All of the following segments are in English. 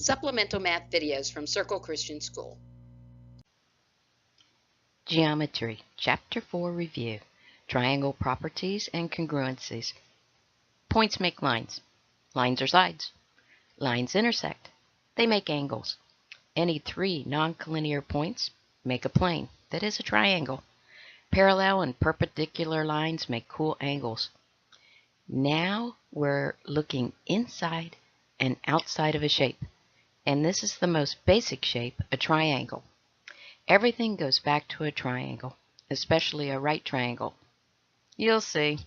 Supplemental math videos from Circle Christian School. Geometry, Chapter 4 Review, Triangle Properties and Congruencies. Points make lines. Lines are sides. Lines intersect. They make angles. Any three non-collinear points make a plane, that is a triangle. Parallel and perpendicular lines make cool angles. Now we're looking inside and outside of a shape, and this is the most basic shape, a triangle. Everything goes back to a triangle, especially a right triangle. You'll see.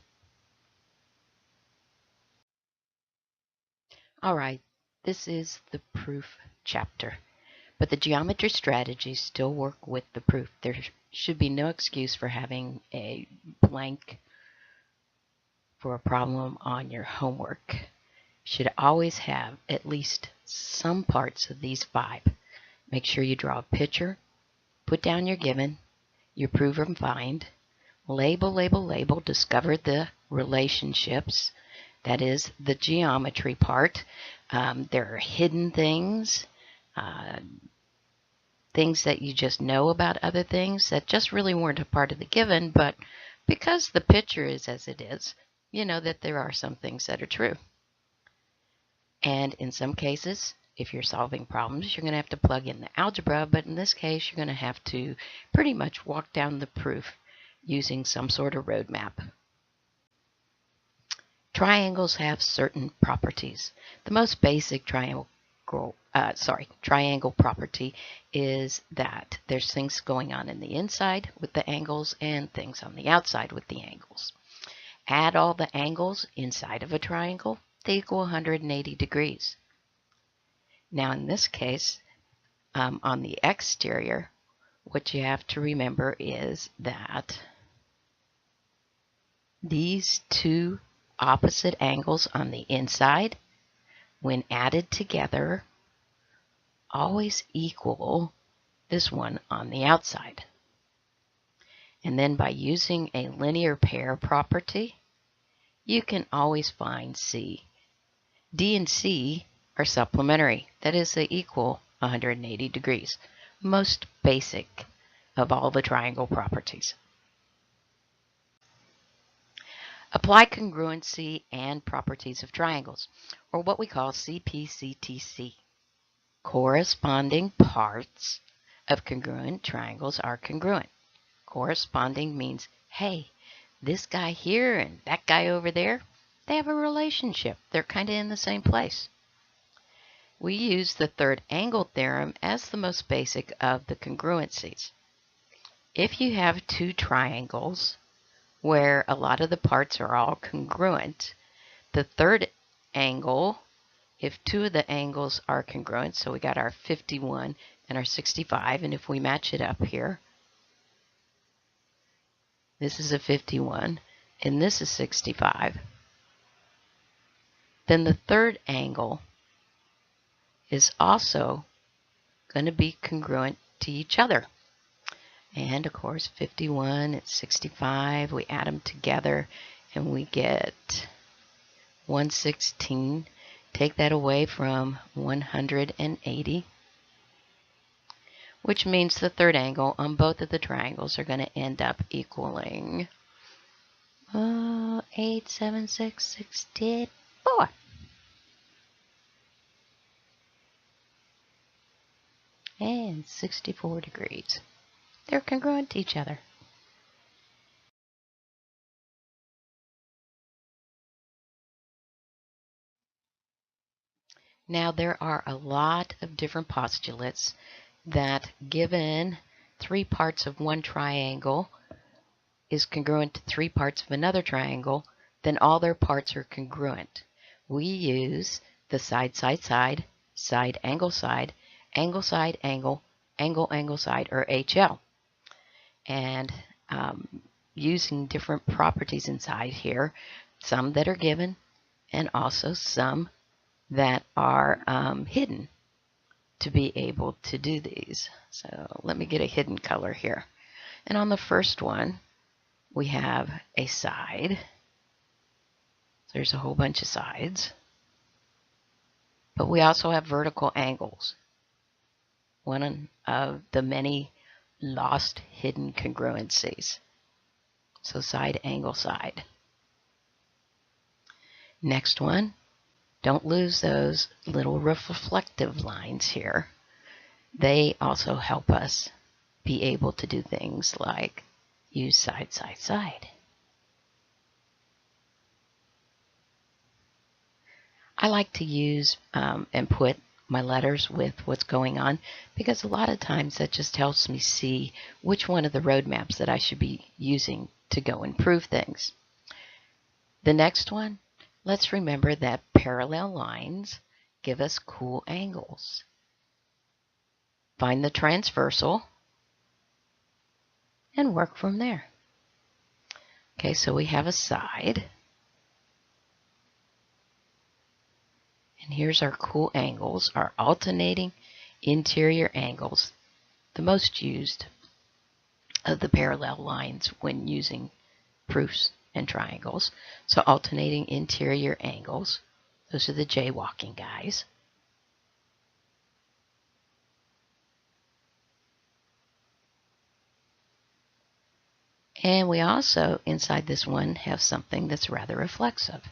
All right, this is the proof chapter, but the geometry strategies still work with the proof. There should be no excuse for having a blank for a problem on your homework. You should always have at least some parts of these 5. Make sure you draw a picture, put down your given, your prove and find, label, label, label, discover the relationships. That is the geometry part. There are hidden things, things that you just know about other things that just really weren't a part of the given, but because the picture is as it is, you know that there are some things that are true. And in some cases, if you're solving problems, you're going to have to plug in the algebra, but in this case, you're going to have to pretty much walk down the proof using some sort of roadmap. Triangles have certain properties. The most basic triangle property is that there's things going on in the inside with the angles and things on the outside with the angles. Add all the angles inside of a triangle, they equal 180 degrees. Now in this case, on the exterior, what you have to remember is that these two opposite angles on the inside, when added together, always equal this one on the outside. And then by using a linear pair property, you can always find C. D and C are supplementary. That is, they equal 180 degrees. Most basic of all the triangle properties. Apply congruency and properties of triangles, or what we call CPCTC. Corresponding parts of congruent triangles are congruent. Corresponding means, hey, this guy here and that guy over there, they have a relationship. They're kind of in the same place. We use the third angle theorem as the most basic of the congruencies. If you have two triangles where a lot of the parts are all congruent, the third angle, if two of the angles are congruent, so we got our 51 and our 65, and if we match it up here, this is a 51 and this is 65, then the third angle is also going to be congruent to each other. And of course 51 and 65, we add them together and we get 116. Take that away from 180, which means the third angle on both of the triangles are going to end up equaling 87664. And 64 degrees. They're congruent to each other. Now there are a lot of different postulates that given 3 parts of one triangle is congruent to 3 parts of another triangle, then all their parts are congruent. We use the side, side, side, side, angle, angle, angle, side, or HL. And using different properties inside here, some that are given and also some that are hidden to be able to do these. So let me get a hidden color here. And on the first one, we have a side. There's a whole bunch of sides. But we also have vertical angles, one of the many lost hidden congruencies. So side, angle, side. Next one, don't lose those little reflective lines here. They also help us be able to do things like use side, side, side. I like to use and put my letters with what's going on because a lot of times that just helps me see which one of the roadmaps that I should be using to go improve things. The next one, let's remember that parallel lines give us cool angles. Find the transversal and work from there. Okay, so we have a side. And here's our cool angles, our alternating interior angles, the most used of the parallel lines when using proofs and triangles. So alternating interior angles, those are the jaywalking guys. And we also, inside this one, have something that's rather reflexive.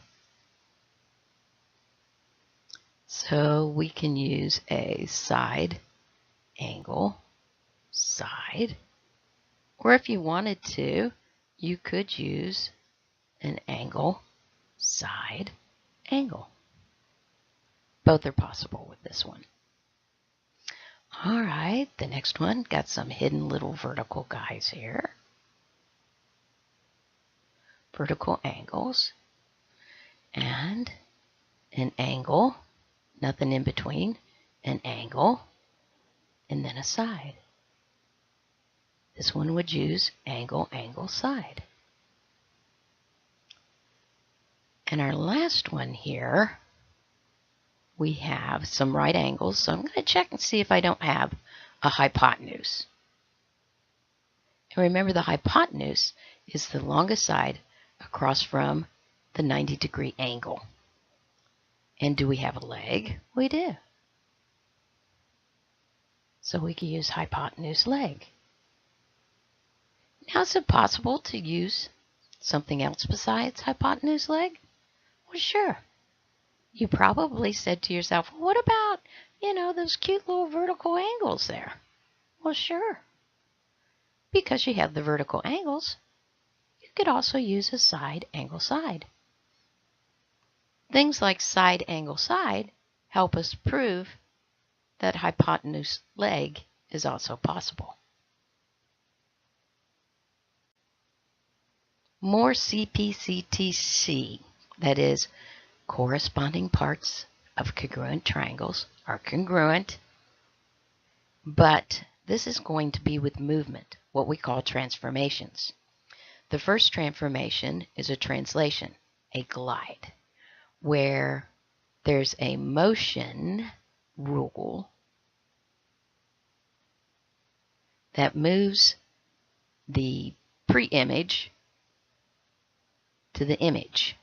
So we can use a side, angle, side, or if you wanted to, you could use an angle, side, angle. Both are possible with this one. All right, the next one got some hidden little vertical guys here. Vertical angles and an angle, nothing in between, an angle, and then a side. This one would use angle, angle, side. And our last one here, we have some right angles. So I'm going to check and see if I don't have a hypotenuse. And remember, the hypotenuse is the longest side across from the 90-degree angle. And do we have a leg? We do. So we can use hypotenuse leg. Now, is it possible to use something else besides hypotenuse leg? Well, sure. You probably said to yourself, well, what about, those cute little vertical angles there? Well, sure. Because you have the vertical angles, you could also use a side, angle, side. Things like side, angle, side help us prove that hypotenuse leg is also possible. More CPCTC, that is, corresponding parts of congruent triangles are congruent, but this is going to be with movement, what we call transformations. The first transformation is a translation, a glide, where there's a motion rule that moves the pre-image to the image.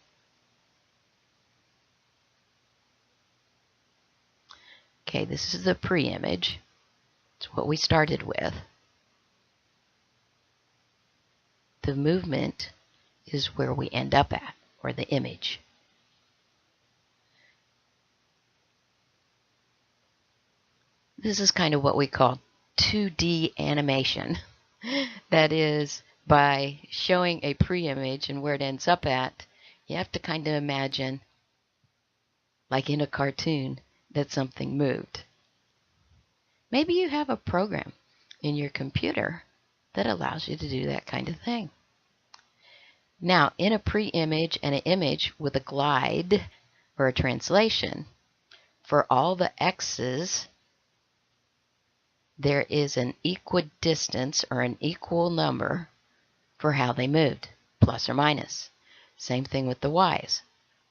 Okay, this is the pre-image. It's what we started with. The movement is where we end up at, or the image. This is kind of what we call 2D animation. That is, by showing a pre-image and where it ends up at, you have to kind of imagine, like in a cartoon, that something moved. Maybe you have a program in your computer that allows you to do that kind of thing. Now, in a pre-image and an image with a glide or a translation, for all the x's, there is an equidistance or an equal number for how they moved, plus or minus. Same thing with the y's.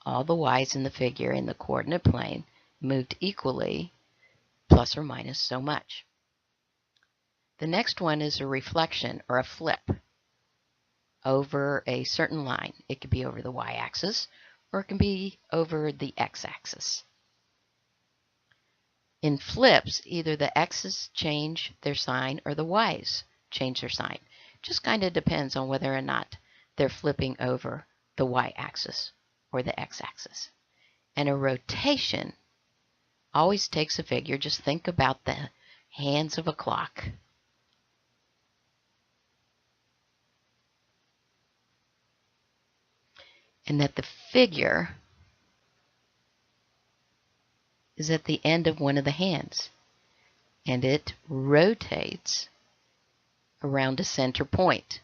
All the y's in the figure in the coordinate plane moved equally, plus or minus so much. The next one is a reflection or a flip over a certain line. It could be over the y-axis or it can be over the x-axis. In flips, either the x's change their sign or the y's change their sign. Just kind of depends on whether or not they're flipping over the y-axis or the x-axis. And a rotation always takes a figure. Just think about the hands of a clock. And that the figure is at the end of one of the hands. And it rotates around a center point.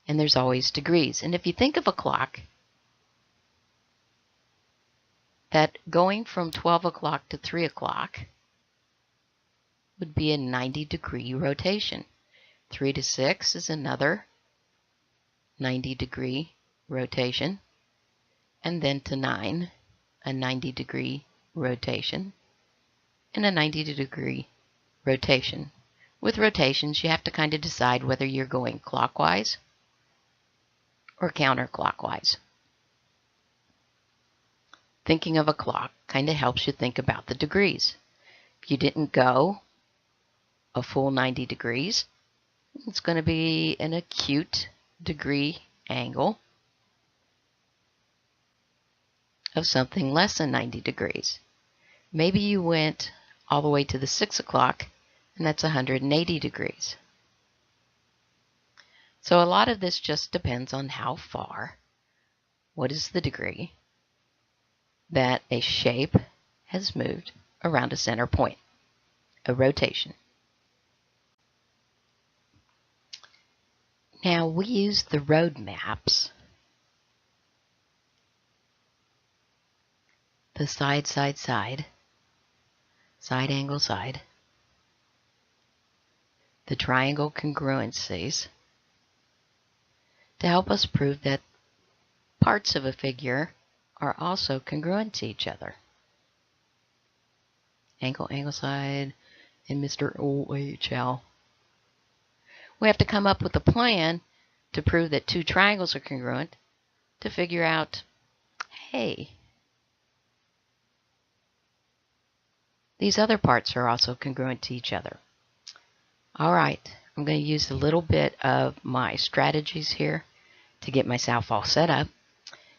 And there's always degrees. And if you think of a clock, that going from 12 o'clock to 3 o'clock would be a 90-degree rotation. 3 to 6 is another 90-degree rotation. And then to 9, a 90-degree rotation. And a 90-degree rotation. With rotations, you have to kind of decide whether you're going clockwise or counterclockwise. Thinking of a clock kind of helps you think about the degrees. If you didn't go a full 90 degrees, it's going to be an acute degree angle of something less than 90 degrees. Maybe you went all the way to the 6 o'clock, and that's 180 degrees. So a lot of this just depends on how far, what is the degree, that a shape has moved around a center point, a rotation. Now we use the road maps, the side, side angle, side, the triangle congruencies, to help us prove that parts of a figure are also congruent to each other. Angle, angle, side, and Mr. OHL. We have to come up with a plan to prove that two triangles are congruent to figure out, hey, these other parts are also congruent to each other. All right, I'm going to use a little bit of my strategies here to get myself all set up.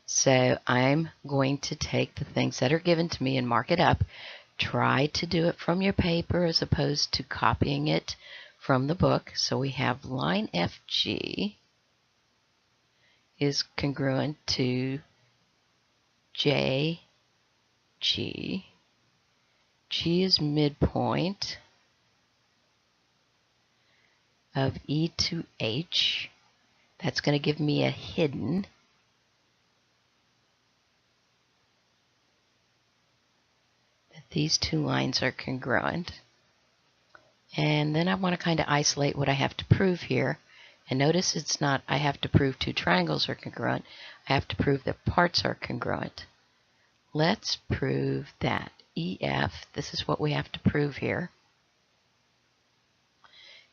So I'm going to take the things that are given to me and mark it up. Try to do it from your paper as opposed to copying it from the book. So we have line FG is congruent to JG. G is midpoint of E to H. That's going to give me a hidden. That these two lines are congruent. And then I want to kind of isolate what I have to prove here. And notice it's not I have to prove two triangles are congruent. I have to prove that parts are congruent. Let's prove that EF, this is what we have to prove here,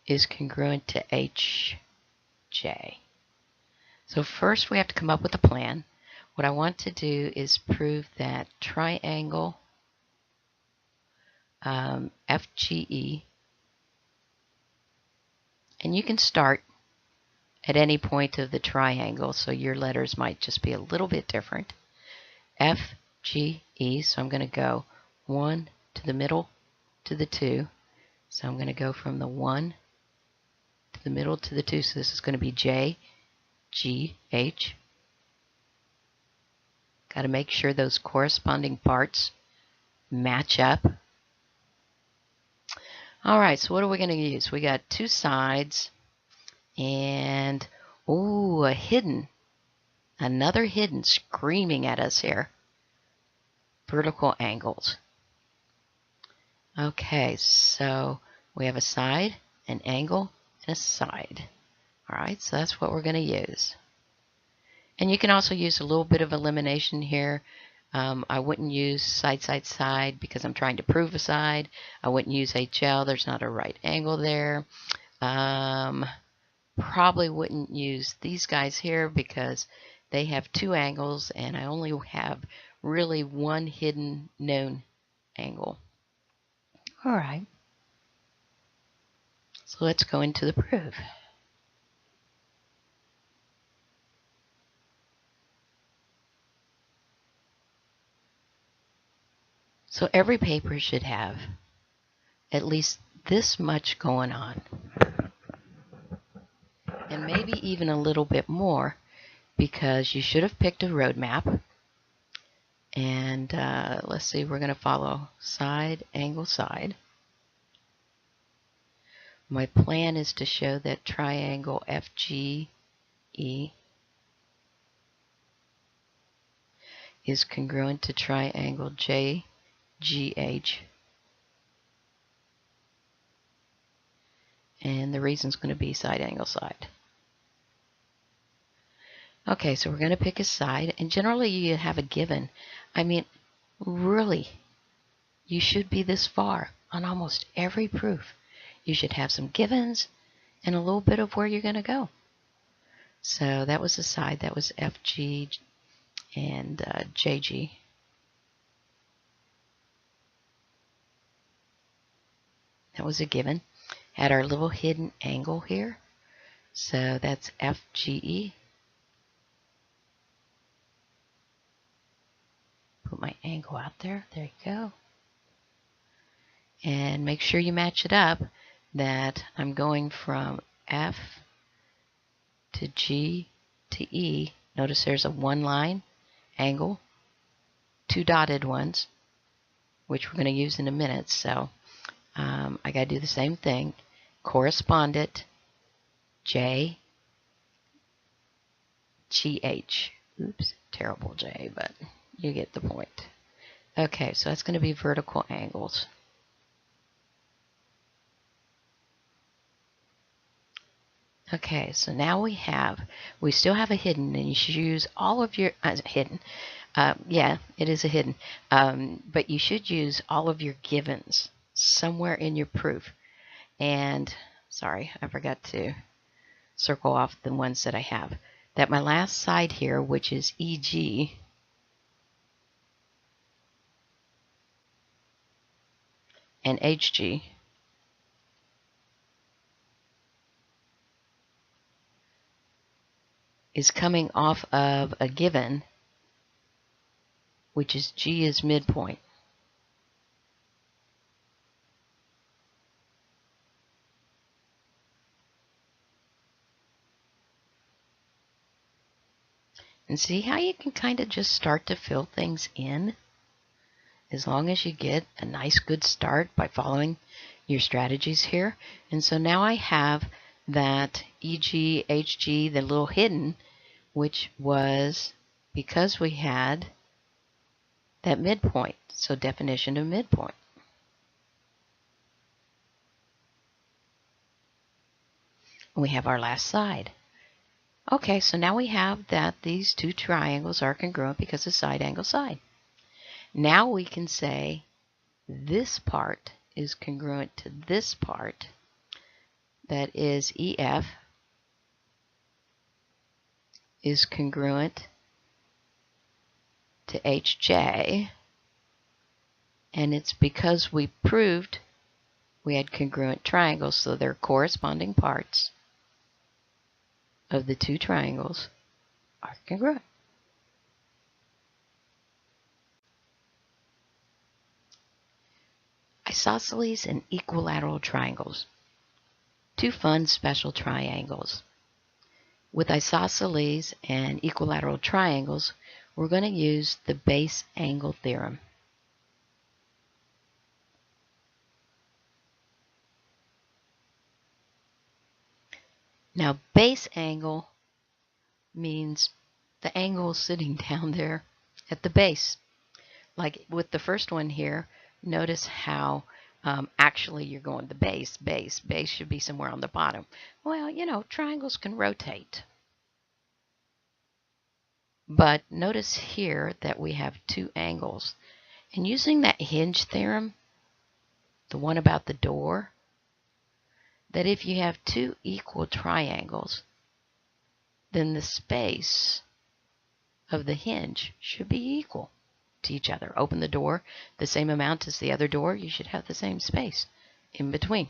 is congruent to HJ. So first we have to come up with a plan. What I want to do is prove that triangle FGE, and you can start at any point of the triangle, so your letters might just be a little bit different. FGE, so I'm going to go 1 to the middle to the 2. So I'm going to go from the 1 to the middle to the 2. So this is going to be JGH. Got to make sure those corresponding parts match up. All right, so what are we going to use? We got two sides and, ooh, another hidden screaming at us here. Vertical angles. Okay, so we have a side, an angle, and a side. All right, so that's what we're going to use. And you can also use a little bit of elimination here. I wouldn't use side, side, side because I'm trying to prove a side. I wouldn't use HL. There's not a right angle there. Probably wouldn't use these guys here because they have two angles and I only have really one hidden known angle. All right. So let's go into the proof. So every paper should have at least this much going on, and maybe even a little bit more, because you should have picked a road map. And let's see, we're going to follow side, angle, side. My plan is to show that triangle FGE is congruent to triangle JGH. And the reason is going to be side, angle, side. Okay, so we're going to pick a side, and generally you have a given. I mean, really, you should be this far on almost every proof. You should have some givens and a little bit of where you're going to go. So that was the side, that was FG and JG. That was a given. Had our little hidden angle here. So that's FGE. Put my angle out there. There you go. And make sure you match it up, that I'm going from F to G to E. Notice there's a one line angle, two dotted ones, which we're going to use in a minute. So I got to do the same thing. Correspond it, J, G, H. Oops, terrible J, but you get the point. Okay, so that's going to be vertical angles. Okay, so now we still have a hidden, and you should use all of your, hidden, yeah, it is a hidden, but you should use all of your givens somewhere in your proof. And, sorry, I forgot to circle off the ones that I have. That my last side here, which is EG, and HG, is coming off of a given, which is G is midpoint. And see how you can kind of just start to fill things in, as long as you get a nice good start by following your strategies here. And so now I have that EG, HG, the little hidden, which was because we had that midpoint. So definition of midpoint. We have our last side. Okay, so now we have that these two triangles are congruent because of side, angle, side. Now we can say this part is congruent to this part, that is EF is congruent to HJ, and it's because we proved we had congruent triangles, so their corresponding parts of the two triangles are congruent. Isosceles and equilateral triangles. Two fun special triangles. With isosceles and equilateral triangles, we're going to use the base angle theorem. Now, base angle means the angle sitting down there at the base. Like with the first one here, notice how actually you're going the base should be somewhere on the bottom. Well, you know, triangles can rotate. But notice here that we have two angles. And using that hinge theorem, the one about the door, that if you have two equal triangles, then the space of the hinge should be equal. to each other. Open the door the same amount as the other door, you should have the same space in between.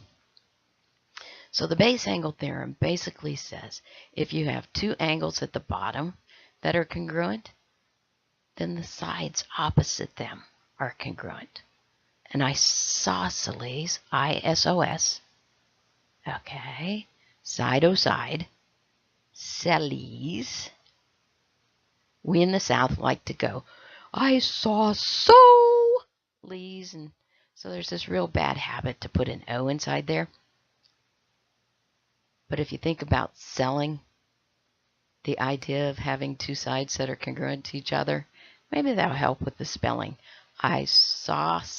So the base angle theorem basically says if you have two angles at the bottom that are congruent, then the sides opposite them are congruent. An isosceles, I-S-O-S, okay, side-o-side, celes. We in the South like to go, I saw so lees, and so there's this real bad habit to put an O inside there. But if you think about selling the idea of having two sides that are congruent to each other, maybe that'll help with the spelling. Isosceles.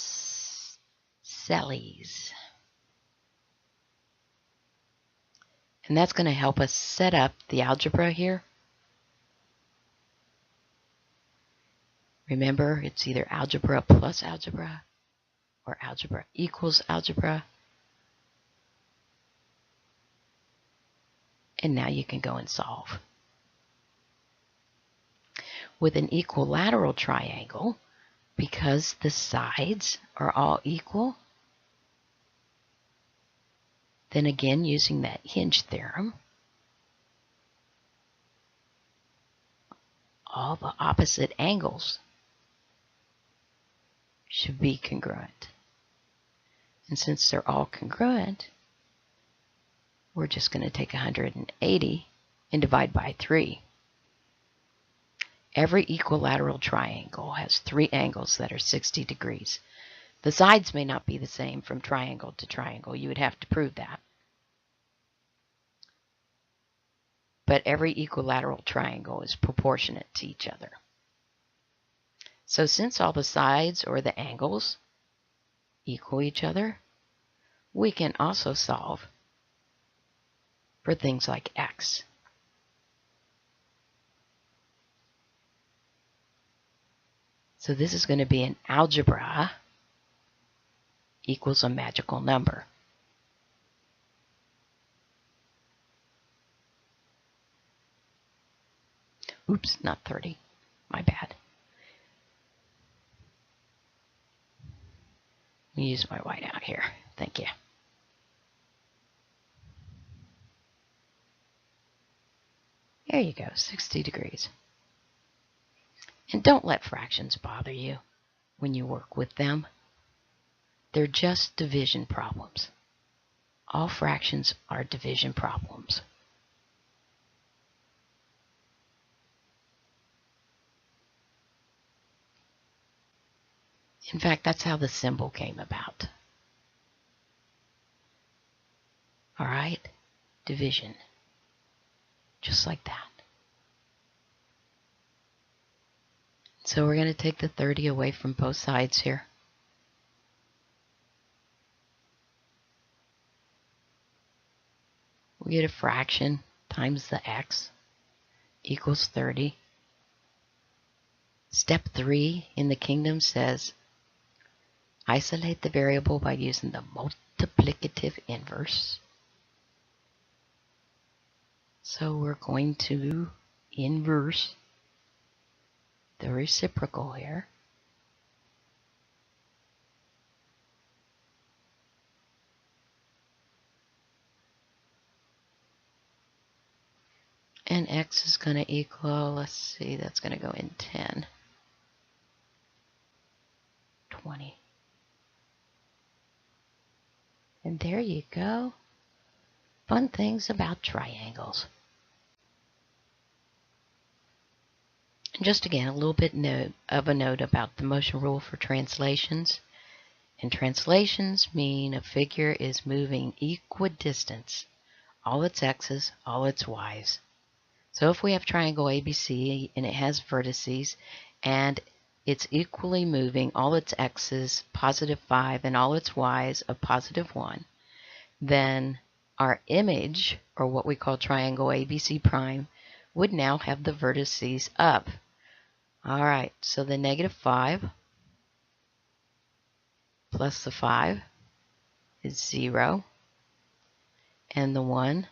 And that's going to help us set up the algebra here. Remember, it's either algebra plus algebra or algebra equals algebra. And now you can go and solve. With an equilateral triangle, because the sides are all equal, then again using that hinge theorem, all the opposite angles should be congruent. And since they're all congruent, we're just going to take 180 and divide by 3. Every equilateral triangle has 3 angles that are 60 degrees. The sides may not be the same from triangle to triangle. You would have to prove that. But every equilateral triangle is proportionate to each other. So since all the sides or the angles equal each other, we can also solve for things like x. So this is going to be an algebra equals a magical number. Oops, not 30. My bad. Let me use my whiteout here. Thank you. There you go, 60 degrees. And don't let fractions bother you when you work with them. They're just division problems. All fractions are division problems. In fact, that's how the symbol came about. All right? Division. Just like that. So we're going to take the 30 away from both sides here. We get a fraction times the x equals 30. Step 3 in the kingdom says isolate the variable by using the multiplicative inverse. So we're going to inverse the reciprocal here. And x is going to equal, let's see, that's going to go in 10, 20. And there you go. Fun things about triangles. And just again, a little bit of a note about the motion rule for translations. And translations mean a figure is moving equidistant, all its x's, all its y's. So if we have triangle ABC and it has vertices and it's equally moving all its x's +5 and all its y's of +1, then our image, or what we call triangle ABC prime, would now have the vertices up. All right, so the -5 plus the 5 is 0, and the 1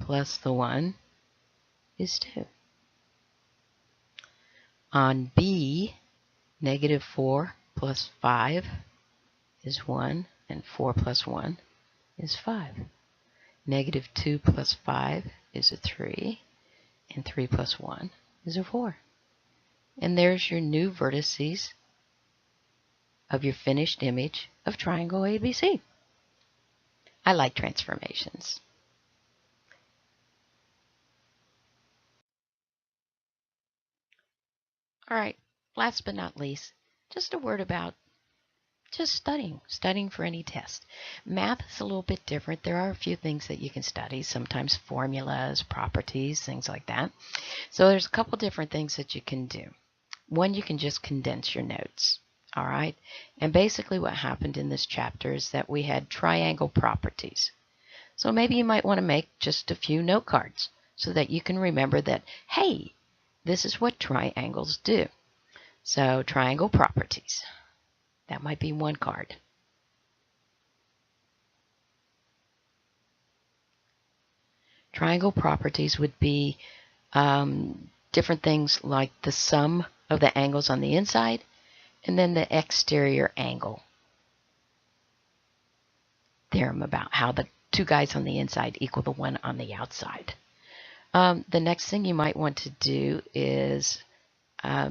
plus the 1 is 2. On B, Negative 4 plus 5 is 1, and 4 plus 1 is 5. Negative 2 plus 5 is a 3, and 3 plus 1 is a 4. And there's your new vertices of your finished image of triangle ABC. I like transformations. All right, last but not least, just a word about just studying for any test. Math is a little bit different. There are a few things that you can study, sometimes formulas, properties, things like that. So there's a couple different things that you can do. One, you can just condense your notes. All right. And basically what happened in this chapter is that we had triangle properties. So maybe you might want to make just a few note cards so that you can remember that, hey, this is what triangles do. So triangle properties. That might be one card. Triangle properties would be different things like the sum of the angles on the inside and then the exterior angle theorem about how the two guys on the inside equal the one on the outside. The next thing you might want to do is a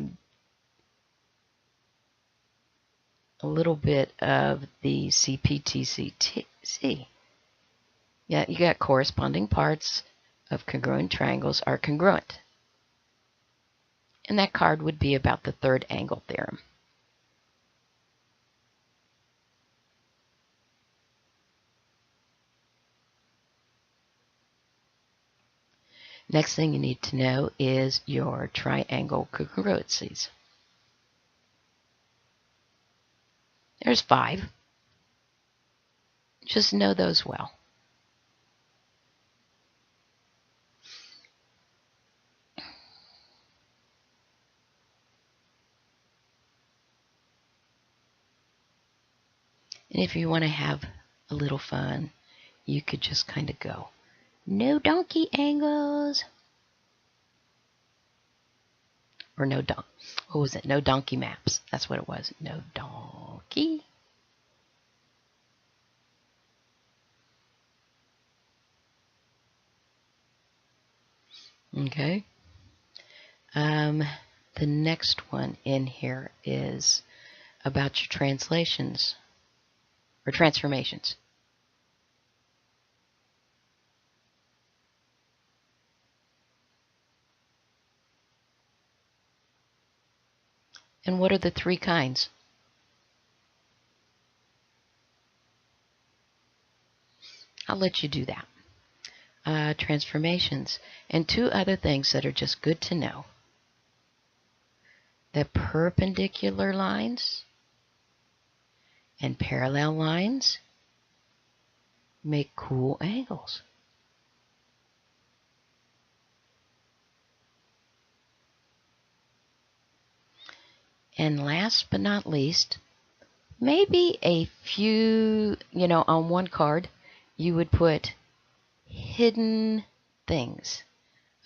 little bit of the CPTCC. Yeah, you got corresponding parts of congruent triangles are congruent. And that card would be about the third angle theorem. Next thing you need to know is your triangle congruencies. There's 5. Just know those well. And if you want to have a little fun, you could just kind of go, no donkey angles. Or what was it? No donkey maps. That's what it was. No donkey. Okay. The next one in here is about your translations or transformations. And what are the 3 kinds? I'll let you do that. Transformations. And 2 other things that are just good to know. The perpendicular lines and parallel lines make cool angles. And last but not least, maybe a few, on one card, you would put hidden things.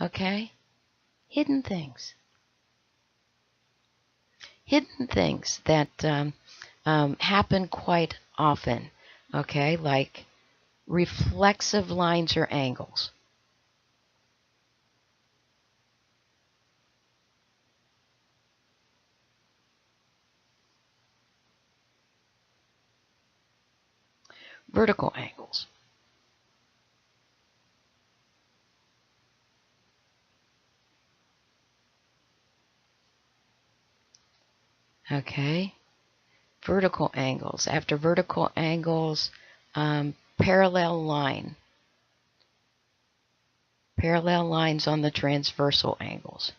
Okay? Hidden things. Hidden things that happen quite often. Okay? Like reflexive lines or angles. Vertical angles. Okay? Vertical angles. After vertical angles, parallel line. Parallel lines on the transversal angles.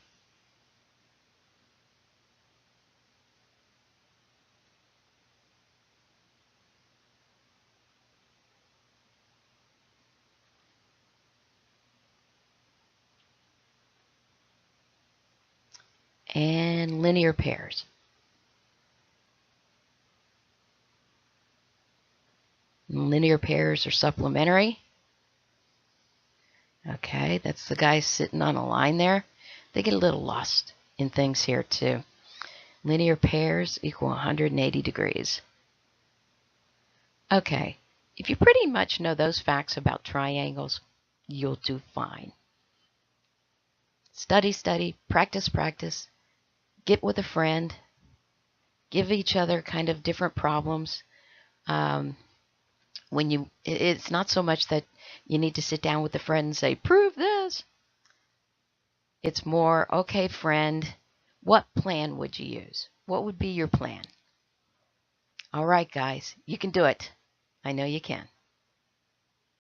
And linear pairs. Linear pairs are supplementary. Okay, that's the guy sitting on a line there. They get a little lost in things here too. Linear pairs equal 180 degrees. Okay, if you pretty much know those facts about triangles, you'll do fine. Study, study, practice, practice. Get with a friend. Give each other kind of different problems. Um, it's not so much that you need to sit down with a friend and say, prove this. It's more, okay, friend, what plan would you use? What would be your plan? All right, guys, you can do it. I know you can.